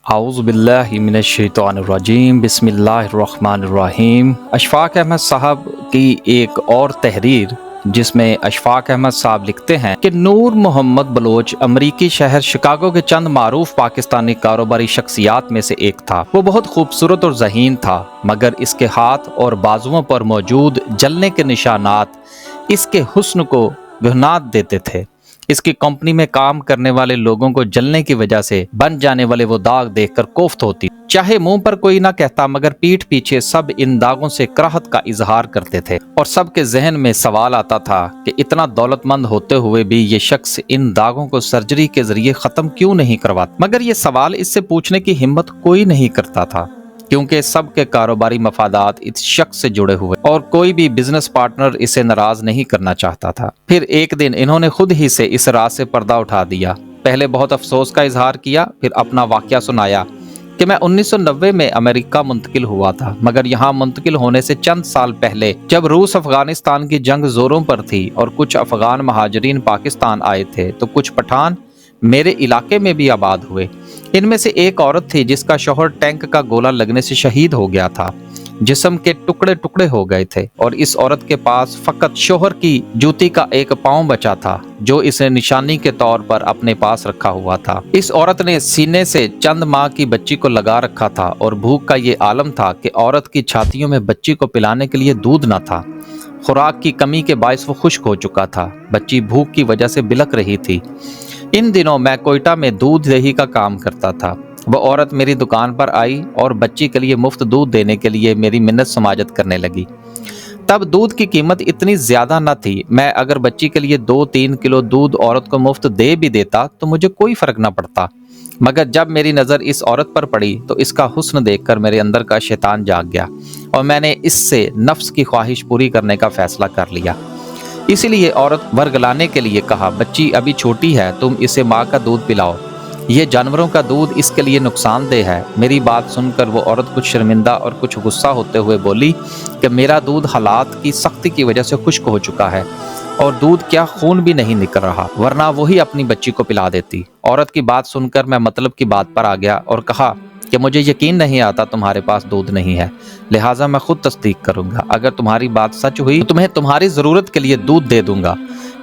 اعوذ باللہ من الشیطان الرجیم بسم اللہ الرحمن الرحیم۔ اشفاق احمد صاحب کی ایک اور تحریر جس میں اشفاق احمد صاحب لکھتے ہیں کہ نور محمد بلوچ امریکی شہر شکاگو کے چند معروف پاکستانی کاروباری شخصیات میں سے ایک تھا۔ وہ بہت خوبصورت اور ذہین تھا، مگر اس کے ہاتھ اور بازوؤں پر موجود جلنے کے نشانات اس کے حسن کو بھنات دیتے تھے۔ اس کی کمپنی میں کام کرنے والے لوگوں کو جلنے کی وجہ سے بن جانے والے وہ داغ دیکھ کر کوفت ہوتی، چاہے منہ پر کوئی نہ کہتا مگر پیٹھ پیچھے سب ان داغوں سے کراہت کا اظہار کرتے تھے، اور سب کے ذہن میں سوال آتا تھا کہ اتنا دولت مند ہوتے ہوئے بھی یہ شخص ان داغوں کو سرجری کے ذریعے ختم کیوں نہیں کرواتا، مگر یہ سوال اس سے پوچھنے کی ہمت کوئی نہیں کرتا تھا، کیونکہ سب کے کاروباری مفادات اس شخص سے جڑے ہوئے اور کوئی بھی بزنس پارٹنر اسے ناراض نہیں کرنا چاہتا تھا۔ پھر ایک دن انہوں نے خود ہی سے اس راز سے پردہ اٹھا دیا۔ پہلے بہت افسوس کا اظہار کیا، پھر اپنا واقعہ سنایا کہ میں 1990 میں امریکہ منتقل ہوا تھا، مگر یہاں منتقل ہونے سے چند سال پہلے جب روس افغانستان کی جنگ زوروں پر تھی اور کچھ افغان مہاجرین پاکستان آئے تھے تو کچھ پٹھان میرے علاقے میں بھی آباد ہوئے۔ ان میں سے ایک عورت تھی جس کا شوہر ٹینک کا گولہ لگنے سے شہید ہو گیا تھا، جسم کے ٹکڑے ٹکڑے ہو گئے تھے، اور اس عورت کے پاس فقط شوہر کی جوتی کا ایک پاؤں بچا تھا جو اسے نشانی کے طور پر اپنے پاس رکھا ہوا تھا۔ اس عورت نے سینے سے چند ماہ کی بچی کو لگا رکھا تھا، اور بھوک کا یہ عالم تھا کہ عورت کی چھاتیوں میں بچی کو پلانے کے لیے دودھ نہ تھا۔ خوراک کی کمی کے باعث وہ خشک ہو چکا تھا، بچی بھوک کی وجہ سے بلک رہی تھی۔ ان دنوں میں کوئٹہ میں دودھ دہی کا کام کرتا تھا۔ وہ عورت میری دکان پر آئی اور بچی کے لیے مفت دودھ دینے کے لیے میری منت سماجت کرنے لگی۔ تب دودھ کی قیمت اتنی زیادہ نہ تھی، میں اگر بچی کے لیے 2-3 کلو دودھ عورت کو مفت دے بھی دیتا تو مجھے کوئی فرق نہ پڑتا، مگر جب میری نظر اس عورت پر پڑی تو اس کا حسن دیکھ کر میرے اندر کا شیطان جاگ گیا، اور میں نے اس سے نفس کی خواہش پوری کرنے کا فیصلہ کر لیا۔ اسی لیے عورت ورگلانے کے لیے کہا، بچی ابھی چھوٹی ہے، تم اسے ماں کا دودھ پلاؤ، یہ جانوروں کا دودھ اس کے لیے نقصان دہ ہے۔ میری بات سن کر وہ عورت کچھ شرمندہ اور کچھ غصہ ہوتے ہوئے بولی کہ میرا دودھ حالات کی سختی کی وجہ سے خشک ہو چکا ہے، اور دودھ کیا خون بھی نہیں نکل رہا، ورنہ وہی اپنی بچی کو پلا دیتی۔ عورت کی بات سن کر میں مطلب کی بات پر آ گیا اور کہا کہ مجھے یقین نہیں آتا تمہارے پاس دودھ نہیں ہے، لہٰذا میں خود تصدیق کروں گا، اگر تمہاری بات سچ ہوئی تو تمہیں تمہاری ضرورت کے لیے دودھ دے دوں گا۔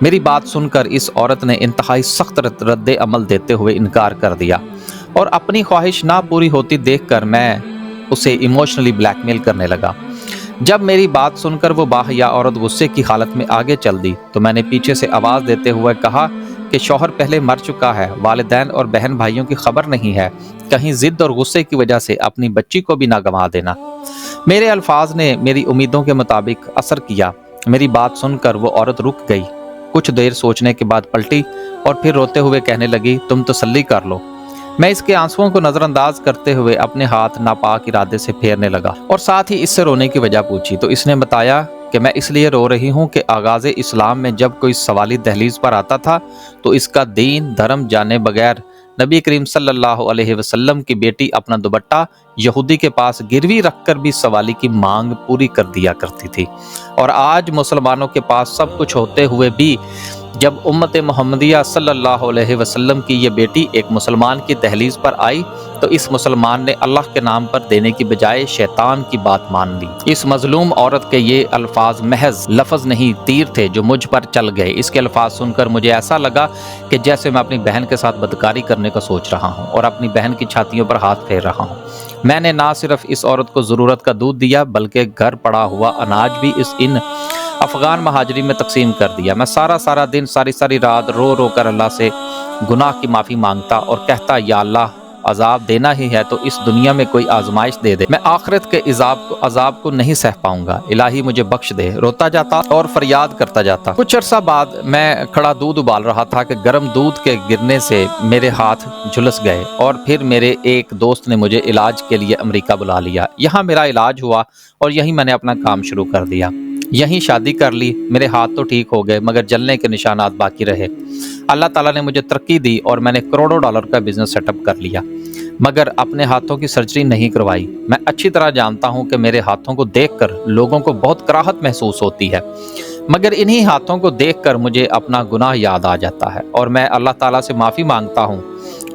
میری بات سن کر اس عورت نے انتہائی سخت رد عمل دیتے ہوئے انکار کر دیا، اور اپنی خواہش نہ پوری ہوتی دیکھ کر میں اسے ایموشنلی بلیک میل کرنے لگا۔ جب میری بات سن کر وہ باحیا عورت غصے کی حالت میں آگے چل دی تو میں نے پیچھے سے آواز دیتے ہوئے کہا کہ شوہر پہلے مر چکا ہے، والدین اور بہن بھائیوں کی خبر نہیں ہے، کہیں ضد اور غصے کی وجہ سے اپنی بچی کو بھی نہ گنوا دینا۔ میرے الفاظ نے میری امیدوں کے مطابق اثر کیا۔ میری بات سن کر وہ عورت رک گئی، کچھ دیر سوچنے کے بعد پلٹی اور پھر روتے ہوئے کہنے لگی، تم تسلی کر لو۔ میں اس کے آنسوؤں کو نظر انداز کرتے ہوئے اپنے ہاتھ ناپاک ارادے سے پھیرنے لگا، اور ساتھ ہی اس سے رونے کی وجہ پوچھی تو اس نے بتایا کہ میں اس لیے رو رہی ہوں کہ آغاز اسلام میں جب کوئی سوالی دہلیز پر آتا تھا تو اس کا دین دھرم جانے بغیر نبی کریم صلی اللہ علیہ وسلم کی بیٹی اپنا دوپٹہ یہودی کے پاس گروی رکھ کر بھی سوالی کی مانگ پوری کر دیا کرتی تھی، اور آج مسلمانوں کے پاس سب کچھ ہوتے ہوئے بھی جب امت محمدیہ صلی اللہ علیہ وسلم کی یہ بیٹی ایک مسلمان کی دہلیز پر آئی تو اس مسلمان نے اللہ کے نام پر دینے کی بجائے شیطان کی بات مان لی۔ اس مظلوم عورت کے یہ الفاظ محض لفظ نہیں، تیر تھے جو مجھ پر چل گئے۔ اس کے الفاظ سن کر مجھے ایسا لگا کہ جیسے میں اپنی بہن کے ساتھ بدکاری کرنے کا سوچ رہا ہوں اور اپنی بہن کی چھاتیوں پر ہاتھ پھیر رہا ہوں۔ میں نے نہ صرف اس عورت کو ضرورت کا دودھ دیا بلکہ گھر پڑا ہوا اناج بھی ان افغان مہاجرین میں تقسیم کر دیا۔ میں سارا دن ساری رات رو رو کر اللہ سے گناہ کی معافی مانگتا اور کہتا، یا اللہ عذاب دینا ہی ہے تو اس دنیا میں کوئی آزمائش دے دے، میں آخرت کے عذاب کو نہیں سہ پاؤں گا، الہی مجھے بخش دے۔ روتا جاتا اور فریاد کرتا جاتا۔ کچھ عرصہ بعد میں کھڑا دودھ ابال رہا تھا کہ گرم دودھ کے گرنے سے میرے ہاتھ جھلس گئے، اور پھر میرے ایک دوست نے مجھے علاج کے لیے امریکہ بلا لیا۔ یہاں میرا علاج ہوا اور یہیں میں نے اپنا کام شروع کر دیا، یہیں شادی کر لی۔ میرے ہاتھ تو ٹھیک ہو گئے مگر جلنے کے نشانات باقی رہے۔ اللہ تعالیٰ نے مجھے ترقی دی اور میں نے کروڑوں ڈالر کا بزنس سیٹ اپ کر لیا، مگر اپنے ہاتھوں کی سرجری نہیں کروائی۔ میں اچھی طرح جانتا ہوں کہ میرے ہاتھوں کو دیکھ کر لوگوں کو بہت کراہت محسوس ہوتی ہے، مگر انہی ہاتھوں کو دیکھ کر مجھے اپنا گناہ یاد آ جاتا ہے اور میں اللہ تعالیٰ سے معافی مانگتا ہوں